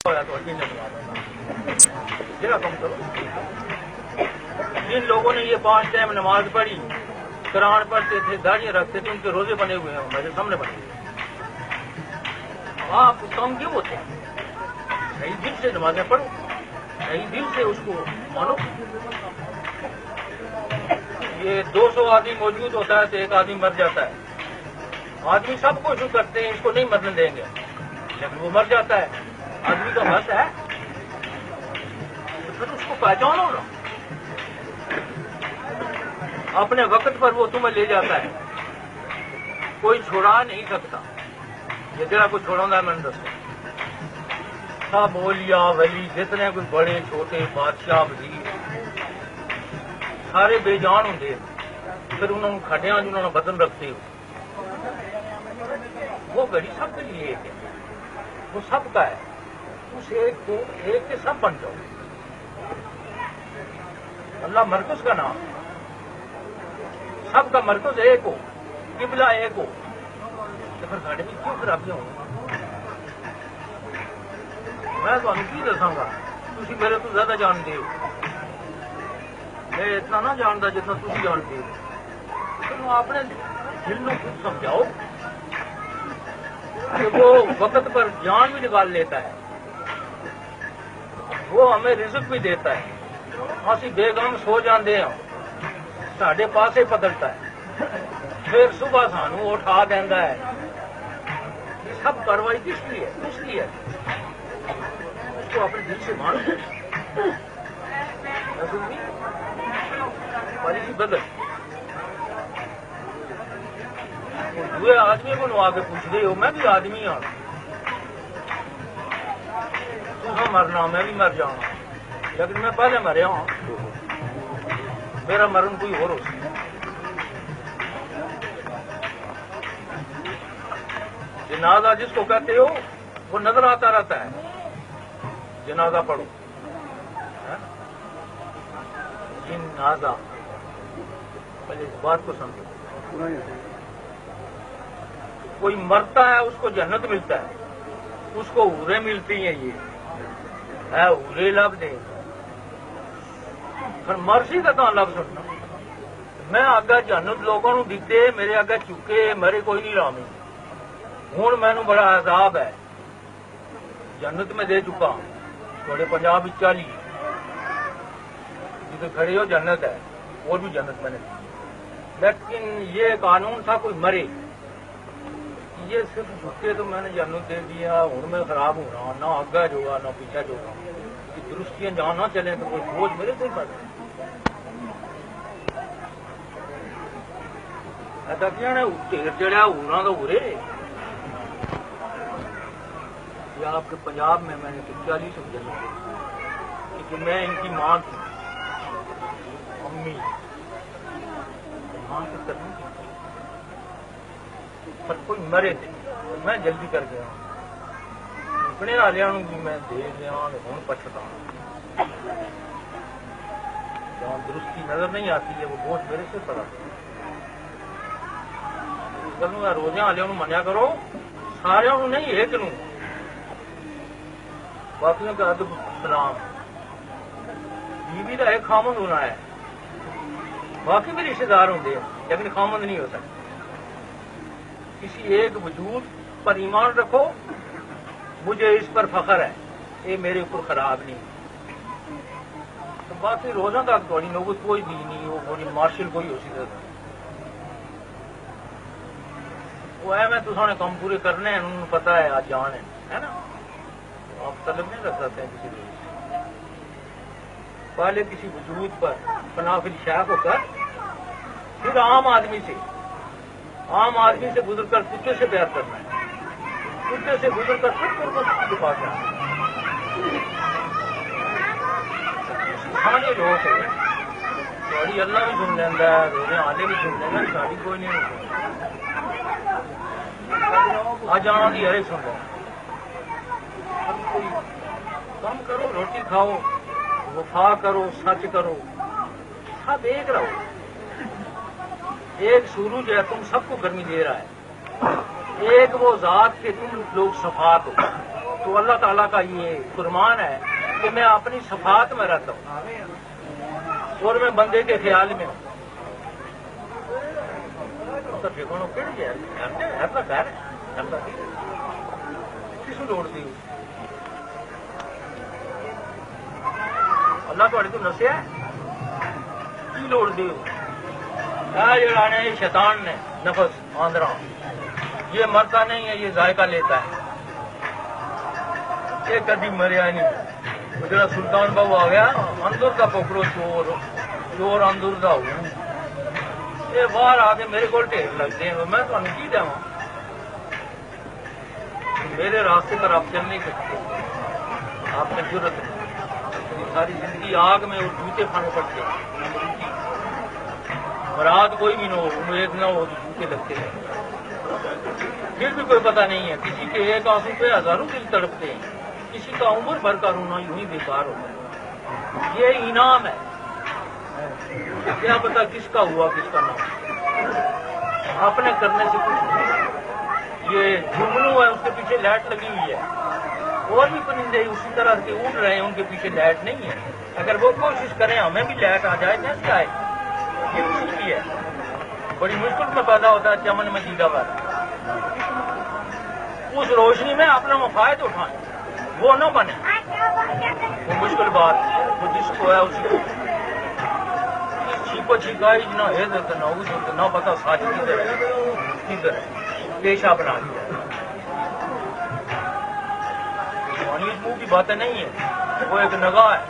کم کرو. جن لوگوں نے یہ 5 ٹائم نماز پڑھی، قرآن پڑھتے تھے، داڑیاں رکھتے تھے، ان کے روزے بنے ہوئے ہیں، میرے سامنے بنے ہوئے ہیں. آپ کام کیوں ہوتے ہیں؟ صحیح دل سے نمازیں پڑھو، صحیح دل سے اس کو مانو. یہ 200 آدمی موجود ہوتا ہے تو ایک آدمی مر جاتا ہے. آدمی سب کوشش کرتے ہیں اس کو نہیں مرنے دیں گے، لیکن وہ مر جاتا ہے. آدمی کا حق ہے تو پھر اس کو پہچانو نا. اپنے وقت پر وہ تمہیں لے جاتا ہے، کوئی چھوڑا نہیں سکتا. یہ جرا کوئی چھوڑا ہے میں نے دسو. سب اولیاء ولی جتنے کوئی بڑے چھوٹے بادشاہ وزیر سارے بے جان ہوں. پھر انہوں نے کھڈیا جنہوں نے بدن رکھتے ہو. وہ گھڑی سب کے لیے ایک ہے، وہ سب کا ہے. اس ایک کے سب بن جاؤ. اللہ مرکز کا نام، سب کا مرکز ایک ہو، قبلہ ایک ہو. تو پھر گھڑے میں کیوں خرابیاں ہوں؟ میں تمہیں کی دساں گا، تھی میرے تو زیادہ جانتے ہو. میں اتنا نہ جانتا جتنا تھی جانتے ہو. تم اپنے دل میں خود سمجھاؤ کہ وہ وقت پر جان بھی نکال لیتا ہے، وہ ہمیں رزق بھی دیتا ہے. اسی بیگم سو جاندے ہیں، ساڈے پاس ہی بدلتا ہے، پھر صبح سانو اٹھا دینا ہے. یہ سب کاروائی کس کی ہے؟ اس کی ہے. اس کو اپنے دل سے مانو. پالیسی بدل. دوسرے آدمی کو نوا کے پوچھ رہے ہو، میں بھی آدمی ہوں، تم مرنا میں بھی مر جاؤں، لیکن میں پہلے مریا ہوں. میرا مرن کوئی اور ہو سکتا. جنازہ جس کو کہتے ہو وہ نظر آتا رہتا ہے. جنازہ پڑھو، جنازہ. پہلے اس بات کو سمجھو. کوئی مرتا ہے اس کو جنت ملتا ہے، اس کو حوریں ملتی ہیں. یہ ہے حورے لفظ دے. پھر مرسی کا کہاں لفظ سننا. میں اگا جنت لوگوں کو دیتے، میرے اگا چکے، میرے کوئی نہیں رامی. ہوں مینو بڑا عذاب ہے. جنت میں دے چکا ہوں. تھوڑے پنجاب 40 جتنے کھڑے ہو جنت ہے، اور بھی جنت میں نے دی. لیکن یہ قانون تھا کوئی مرے، یہ صرف جھکے تو میں نے جنت دے دیا. ہوں میں خراب ہو رہا ہوں، نہ آگا جوگا نہ پیچھا جوگا. درستیاں جہاں نہ چلیں تو کوئی بوجھ میرے سے ہی پڑ رہا. ایسا کیا نا ڈھیر چڑھا ہونا تو ہو رہے. یہ آپ کے پنجاب میں نے 40 سے جنت دی، کیونکہ میں ان کی ماں تھی، امی ماں کی کرنی تھی. پر کوئی مرے تھے، میں جلدی کر گیا. اپنے والوں بھی میں دے دیا ہوں پچھتا. جہاں درستی نظر نہیں آتی ہے وہ بوجھ میرے سے پڑا. اس گل روزے والوں منیا کرو، سارے نہیں ایک نو. باقیوں کا ادب سلام. بیوی کا ایک خامند ہونا ہے، باقی بھی رشتے دار ہوں لیکن خامند نہیں ہو سکتے. کسی ایک وجود پر ایمان رکھو. مجھے اس پر فخر ہے، یہ میرے اوپر خراب نہیں. تو باقی روزہ تک تھوڑی نوبت کوئی بھی نہیں ہو، تھوڑی مارشل کوئی ہو سی سکتا. وہ ہے میں تو سونے کام پورے کرنے ہیں، انہوں نے پتا ہے آج جان ہے نا. آپ طلب نہیں رکھ سکتے ہیں کسی وجود. پہلے کسی وجود پر پناہ شاہ ہو کر، پھر عام آدمی سے گزر کر کتے سے پیار کرنا ہے. کتے سے گزر کر پھر قربت دفاع کرنا ہے. کھانے لوگ ہے ساری اللہ بھی سن لینا ہے، روزے آلے بھی سن لینا، ساری کوئی نہیں ہوتی. آج آنا کی ہر ایک سن رہا. کام کرو، روٹی کھاؤ، وفا کرو، سچ کرو، سب ایک رہو. ایک سورج ہے، تم سب کو گرمی دے رہا ہے. ایک وہ ذات کے تم لوگ صفات ہو. تو اللہ تعالیٰ کا یہ فرمان ہے کہ میں اپنی صفات میں رہتا ہوں اور میں بندے کے خیال میں ہوں. کس لوڑ دی اللہ تھوڑی تو نسیا کی لوڑ دی جڑا نے شیطان نے نفس آندرا یہ مرتا نہیں ہے، یہ ذائقہ لیتا ہے. یہ کبھی مریا نہیں. جڑا سلطان بہو آ گیا اندر کا پکڑو چور چور اندر کا ہو یہ باہر آ کے میرے کو ڈھیر لگتے ہیں. میں تمہیں کی دوں میرے راستے پر آپ چل نہیں سکتے. آپ نے ضرورت نہیں. ساری زندگی آگ میں اور جوتے کھانے پڑتے رات کوئی بھی نہ ہو ایک نہ ہو تو جوتے لگتے ہیں. پھر بھی کوئی پتہ نہیں ہے. کسی کے ایک آنسو پہ ہزاروں دل تڑپتے ہیں. کسی کا عمر بھر کا رونا یوں ہی بیکار ہوتا ہے. یہ انعام ہے. کیا پتا کس کا ہوا کس کا نہ ہوا. اپنے کرنے سے کچھ نہیں. یہ جملو ہے اس کے پیچھے لائٹ لگی ہوئی ہے. اور بھی پرندے اسی طرح سے اڑ رہے ہیں ان کے پیچھے لائٹ نہیں ہے. اگر وہ کوشش کریں ہمیں بھی لائٹ آ جائے جیسے آئے یہ اسی کی ہے. بڑی مشکل میں پیدا ہوتا ہے چمن میں دیدا والا. اس روشنی میں اپنا مفاد اٹھائیں وہ نہ بنے. وہ مشکل بات وہ جس کو ہے اسی کو چھیپو چھکائی نہ ہے نہ اس نہ پتا ساتھ کدھر ہے پیشہ بنا دیا. منہ کی باتیں نہیں ہے. وہ ایک نگاہ ہے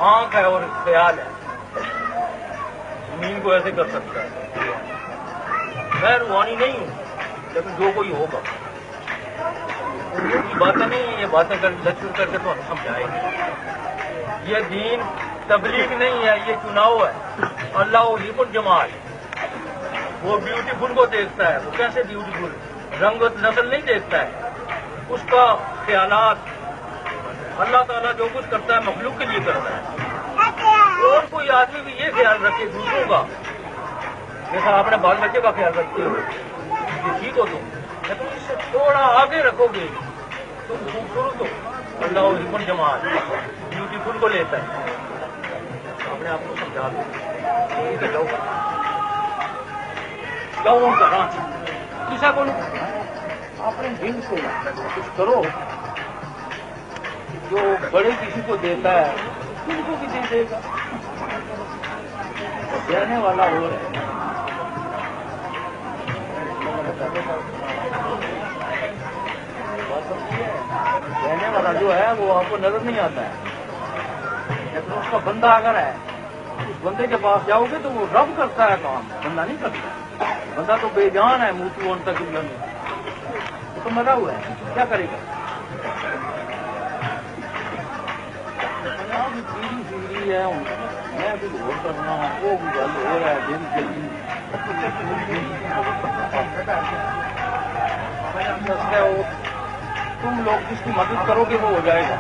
آنکھ ہے اور خیال ہے. زمین کو ایسے کر سکتا ہے. میں روحانی نہیں ہوں لیکن جو کوئی ہوگا کی باتیں نہیں ہیں. یہ باتیں لچر کر کے تو ہم سمجھائیں گے. یہ دین تبلیغ نہیں ہے. یہ چناؤ ہے. اللہ علیف الجمال وہ بیوٹیفل کو دیکھتا ہے. وہ کیسے بیوٹیفل رنگ و نسل نہیں دیکھتا ہے. اس کا خیالات اللہ تعالیٰ جو کچھ کرتا ہے مخلوق کے لیے کرتا ہے. اور کوئی آدمی بھی یہ خیال رکھے دوسروں کا جیسا اپنے بال بچے کا خیال رکھتے ہو یہ ٹھیک ہو تم اس سے تھوڑا آگے رکھو گے تم خوبصورت ہو. اللہ علیف جمال بیوٹیفل کو لیتا ہے. اپنے آپ کو سمجھا دو جاؤ کرا کسا کو اپنے دل سے کچھ کرو. جو بڑے کسی کو دیتا ہے کسی کو بھی دے دے گا. دینے والا ہو رہا ہے. دینے والا جو ہے وہ آپ کو نظر نہیں آتا ہے لیکن اس کا بندہ اگر ہے اس بندے کے پاس جاؤ گے تو وہ رب کرتا ہے کام بندہ نہیں کرتا. بندہ تو بے جان ہے موتو ان تک میں تو مرا ہوا ہے کیا کرے گا. پیڑھی ہے میں بھی غور کرنا وہ بھی گل ہو رہا ہے دن جلدی تم لوگ جس کی مدد کرو گے وہ ہو جائے گا.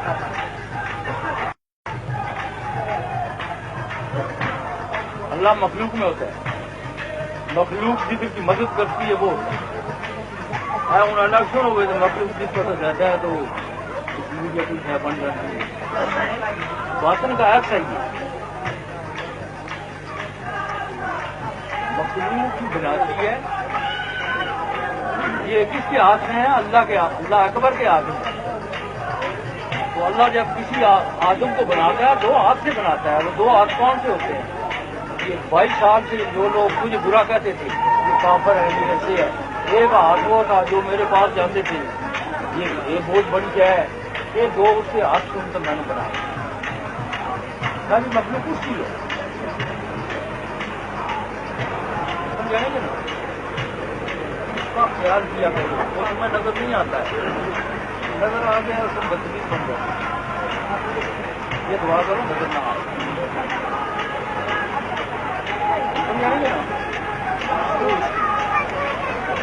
اللہ مخلوق میں ہوتا ہے. مخلوق جس کی مدد کرتی ہے وہ ہوتا ہے. ہوں الگ سن ہوئے تو مخلوق جس پر رہتا ہے تو کچھ ہے بن جاتی ہے. باطن کا عکس ہے یہ مخلوق کی بناتی ہے. یہ کس کے ہاتھ میں ہے؟ اللہ کے ہاتھ. اللہ اکبر کے ہاتھ میں. تو اللہ جب کسی آدم کو بناتا ہے دو ہاتھ سے بناتا ہے. وہ دو ہاتھ کون سے ہوتے ہیں؟ یہ 22 سال سے جو لوگ مجھے برا کہتے تھے یہ کافر ہے یہ ایسے ہے. ایک ہاتھ وہ تھا جو میرے پاس جاتے تھے یہ بہت بڑی کیا ہے. یہ دو اس کے ہاتھ سن کر میں نے بنایا. ساری مخلوق اس کی ہے. ہم جانیں گے نا اس کا خیال کیا کرو. وہ تمہیں نظر نہیں آتا ہے. نظر آ گیا تم بدتمیز بن جاؤ. یہ دعا کرو نظر نہ آئے. ہم جانیں گے نا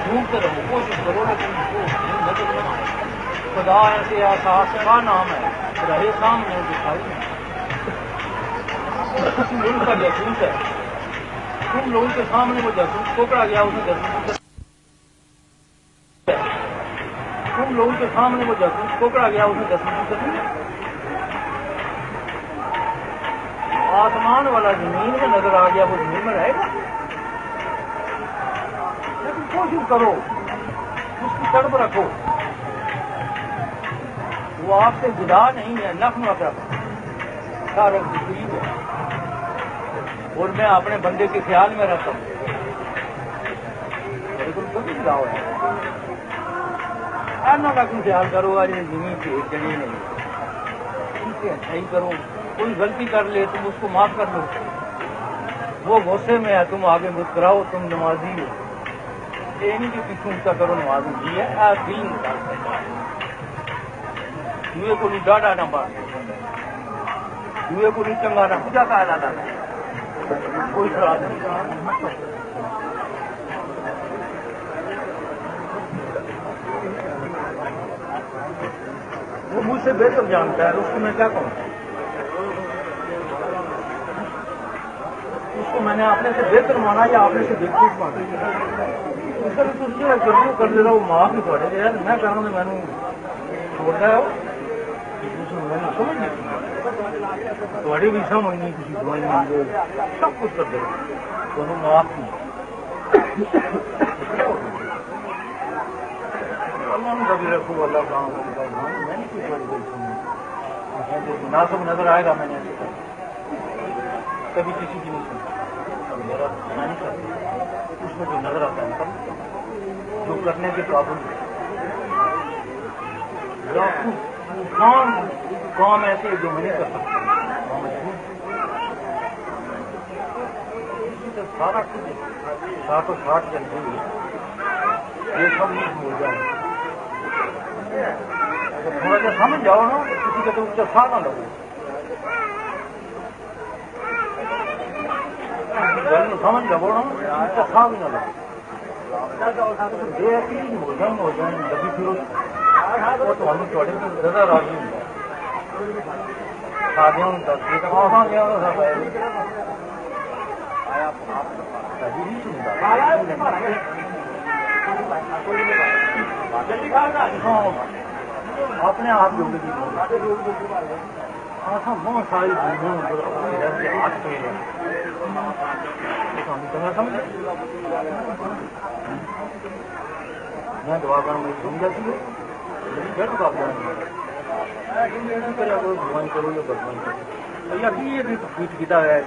ڈھونڈتے رہو کوشش کرو لیکن نظر نہ آئے. خدا ایسے احساس کا نام ہے. رہے سامنے دکھائی نہیں. ملک کا جاسوس ہے. تم لوگوں کے سامنے وہ جاسوس پکڑا گیا. اس نے جاسوس تم تم لوگوں کے سامنے وہ جاسوس پکڑا گیا اس نے جاسوسی کرنی آسمان والا زمین میں نظر آ گیا وہ زمین میں رہے گا لیکن کوشش کرو اس کی طرف رکھو وہ آپ سے جدا نہیں ہے نفع اقرب سارے قریب ہے اور میں اپنے بندے کے خیال میں رہتا ہوں بالکل کبھی جدا ہو ایسا رکھنے خیال کرو آج زمین کی ایک جگہ نہیں ان سے اچھائی کرو کوئی غلطی کر لے تم اس کو معاف کر لو وہ غصے میں ہے تم آگے مسکراؤ تم نمازی ہو یہ نہیں کہ پیچھوں کا کرو نماز جی ہے دین دوے کو نہیں ڈاڈا نہ بات دوے کو نہیں چنگا نہ پوجا کا لانا کوئی خراب نہیں وہ مجھ سے بہتر جانتا ہے اس کو میں کیا کہوں اس کو میں نے اپنے سے بہتر مانا یا اپنے سے بہتر مانا اس کا بھی تو ضرور کر دے رہا وہ ماں بھی تھوڑے یار میں کہوں گا میں نے چھوڑتا ہے میں نے سمجھ نہیں تھوڑی بھی سمجھ نہیں کسی سمجھ نہیں سب کچھ کر دے دونوں معاف نہیں اللہ نے کبھی رکھو اللہ کام میں نے کچھ بڑی بڑی سنی مناسب نظر آئے گا میں نے ایسے کبھی کسی کی نہیں سنی میرا میں نہیں کرتا اس میں جو نظر آتا ہے جو کرنے کے قابل کام ایسے جو میں نہیں کر سکتا سارا کچھ ساٹھ و ساٹھ چل رہی ہے یہ سب نہیں بھول جائے تھوڑا سا سمجھ جاؤ نا کسی کا تو اچھا سا نہ لگو گل میں سمجھ جاؤ نا اچھا سا بھی نہ لگو یہ ہو جائیں لگی پھر وہ تو ہم تھوڑے زیادہ راضی ہوں شادیوں تک گیا نہیں اپنے آپ جو بہت ساری ہاتھ پہ میں دعا کروں گی سمجھ جاتی ہے کیا تو آپ بھگوان کرو یا بھگوان کرو یا کی پیٹ کتا ہے